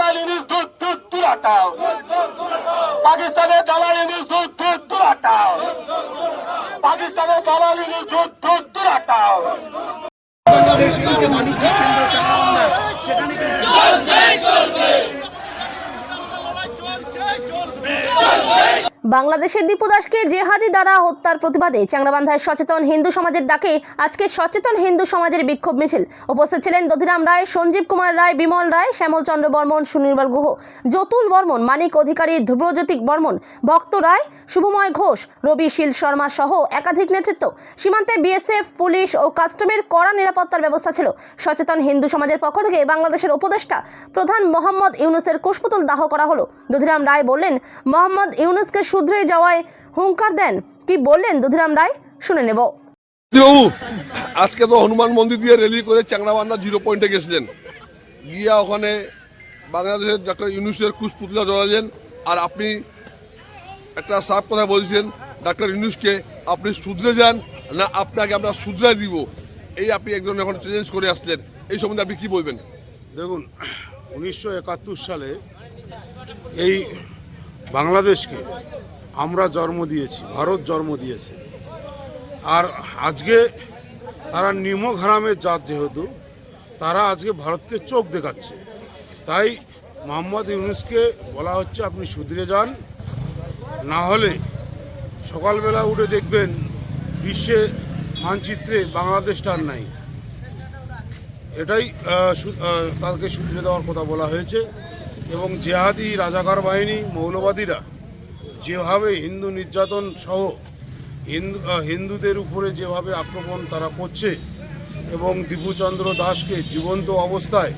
দালাল ইউনিস দুধ দুধ দুরাটাও, পাকিস্তানের দালাল ইউনিস দুধ দুধ দুরাটাও, পাকিস্তানের দালাল ইউনিস দুধ দুধ দুরাটাও। বাংলাদেশের দীপু দাসকে জেহাদি দ্বারা হত্যার প্রতিবাদে চ্যাংড়াবান্ধায় সচেতন হিন্দু সমাজের ডাকে আজকে সচেতন হিন্দু সমাজের বিক্ষোভ মিছিল। উপস্থিত ছিলেন দধিরাম রায়, সঞ্জীব কুমার রায়, বিমল রায়, শ্যামল চন্দ্র বর্মন, সুনির্মল গুহ, যতুল বর্মন, মানিক অধিকারী, ধ্রুবজ্যোতিক বর্মন, ভক্ত রায়, শুভময় ঘোষ, রবি শীল শর্মা সহ একাধিক নেতৃত্ব। সীমান্তে বিএসএফ, পুলিশ ও কাস্টমের কড়া নিরাপত্তার ব্যবস্থা ছিল। সচেতন হিন্দু সমাজের পক্ষ থেকে বাংলাদেশের উপদেষ্টা প্রধান মোহাম্মদ ইউনুসের কুশপুতুল দাহ করা হলো। দধিরাম রায় বললেন, মোহাম্মদ ইউনুসকে শুধরে যাওয়ায় হুঙ্কার দেন। কি বললেন দধিরাম রায়, শুনে নেব। আজকে তো হনুমান মন্দির দিয়ে র্যালি করে চ্যাংড়াবান্ধা 0 পয়েন্টে গেছিলেন, গিয়া ওখানে বাংলাদেশের ডক্টর ইউনুসের কুশপুতলা জড়ালেন। আর আপনি একটা সাফ কথা বলছেন, ডক্টর ইউনুসকে আপনি শুধরে যান না আপনাকে আমরা শুধরে দিব, এই আপনি একজন এখন চ্যালেঞ্জ করে আসলেন, এই সম্বন্ধে আপনি কি বলবেন? দেখুন, 1971 সালে এই বাংলাদেশকে আমরা জন্ম দিয়েছি, ভারত জন্ম দিয়েছে। আর আজকে তারা নিমক হারামের জাত, যেহেতু তারা আজকে ভারতকে চোখ দেখাচ্ছে, তাই মোহাম্মদ ইউনুসকে বলা হচ্ছে আপনি শুধরে যান, না হলে সকালবেলা উঠে দেখবেন বিশ্বে মানচিত্রে বাংলাদেশটা আর নাই। এটাই তাদেরকে শুধরে দেওয়ার কথা বলা হয়েছে। এবং জেহাদি রাজাকার বাহিনী, মৌলবাদীরা যেভাবে হিন্দু নির্যাতন সহ হিন্দুদের উপরে যেভাবে আক্রমণ তারা করছে এবং দীপুচন্দ্র দাসকে জীবন্ত অবস্থায়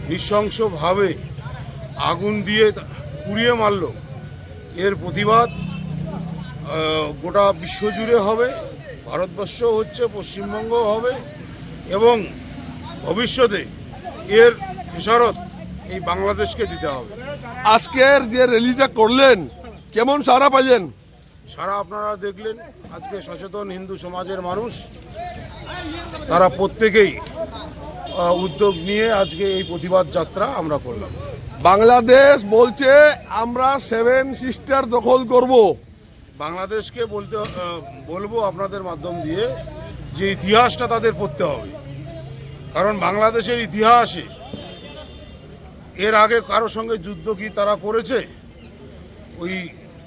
নৃশংসভাবে আগুন দিয়ে পুড়িয়ে মারল, এর প্রতিবাদ গোটা বিশ্বজুড়ে হবে, ভারতবর্ষ হচ্ছে, পশ্চিমবঙ্গ হবে এবং ভবিষ্যতে এর খেসারত এই বাংলাদেশকে দিতে হবে। আজকের যে র্যালিটা করলেন কেমন সাড়া পাইলেন? সারা আপনারা দেখলেন, আজকে সচেতন হিন্দু সমাজের মানুষ তারা প্রত্যেকেই উদ্যোগ নিয়ে আজকে এই প্রতিবাদ যাত্রা আমরা করলাম। বাংলাদেশ বলছে আমরা 7 সিস্টার দখল করব। বাংলাদেশকে বলবো আপনাদের মাধ্যম দিয়ে যে ইতিহাসটা তাদের পড়তে হবে, কারণ বাংলাদেশের ইতিহাসে এর আগে কারো সঙ্গে যুদ্ধ কি তারা করেছে? ওই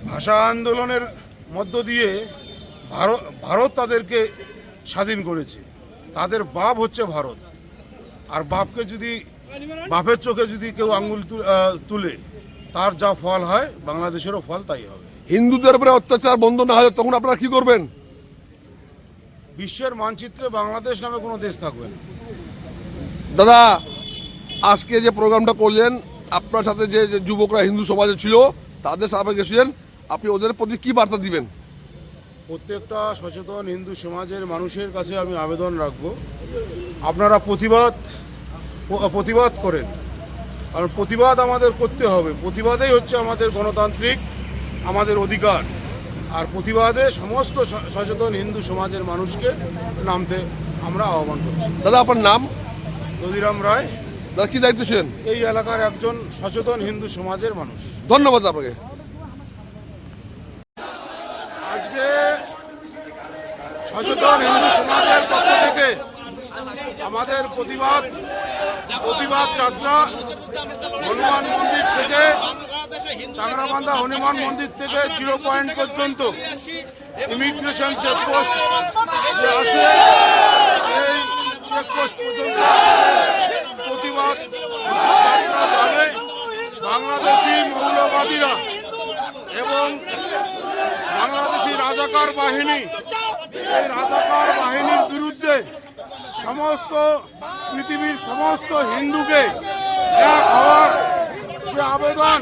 ভাষা আন্দোলনের মধ্য দিয়ে ভারত তাদেরকে স্বাধীন করেছে। তাদের বাপ হচ্ছে ভারত, আর বাপের চোখে যদি কেউ আঙ্গুল তুলে তার যা ফল হয়, বাংলাদেশেরও ফল তাই হবে। হিন্দুদের উপরে অত্যাচার বন্ধ না হলে তখন আপনারা কি করবেন? বিশ্বের মানচিত্রে বাংলাদেশ নামে কোনো দেশ থাকবে না। দাদা, আজকে যে প্রোগ্রামটা করলেন, আপনার সাথে যে যুবকরা হিন্দু সমাজে ছিল তাদের সাথে গেছিলেন, আপনি ওদের প্রতি কি বার্তা দিবেন? প্রত্যেকটা সচেতন হিন্দু সমাজের মানুষের কাছে আমি আবেদন রাখব, আপনারা প্রতিবাদ করেন, কারণ প্রতিবাদ আমাদের করতে হবে। প্রতিবাদেই হচ্ছে আমাদের গণতান্ত্রিক আমাদের অধিকার। আর প্রতিবাদে সমস্ত সচেতন হিন্দু সমাজের মানুষকে নামতে আমরা আহ্বান করছি। দাদা, আপনার নাম? দধিরাম রায়। দাদা, কি দায়িত্ব ছিলেন? এই এলাকার একজন সচেতন হিন্দু সমাজের মানুষ। ধন্যবাদ আপনাকে। আজকে সচেতন হিন্দু সমাজের পক্ষ থেকে আমাদের প্রতিবাদ যাত্রা হনুমান মন্দির থেকে, চ্যাংড়াবান্ধা হনুমান মন্দির থেকে 0 পয়েন্ট পর্যন্ত ইমিগ্রেশন চেকপোস্ট যে আছে, এই চেকপোস্ট পর্যন্ত প্রতিবাদ যাত্রা যাবে। বাংলাদেশি মৌলবাদীরা এবং বাংলাদেশি রাজাকার বাহিনী, এই রাজাকার বাহিনীর বিরুদ্ধে সমস্ত পৃথিবীর সমস্ত হিন্দুকে এক হওয়ার যে আবেদন,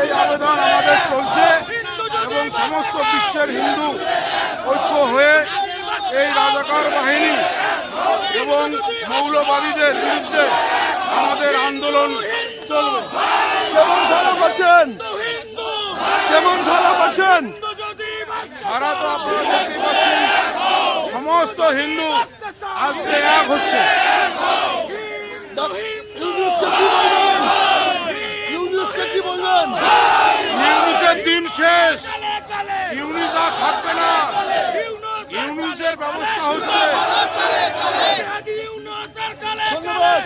এই আবেদন আমাদের চলছে এবং সমস্ত বিশ্বের হিন্দু ঐক্য হয়ে এই রাজাকার বাহিনী এবং মৌলবাদীদের বিরুদ্ধে আমাদের আন্দোলন চলবে। কেমন সাড়া পাচ্ছেন? সারা তো আপনারা দেখতে পাচ্ছেন, সমস্ত হিন্দু আজকে এক হচ্ছে। শেষ, ইউনিস আর থাকবে না। ইউনিসের ব্যবস্থা হচ্ছে। ধন্যবাদ।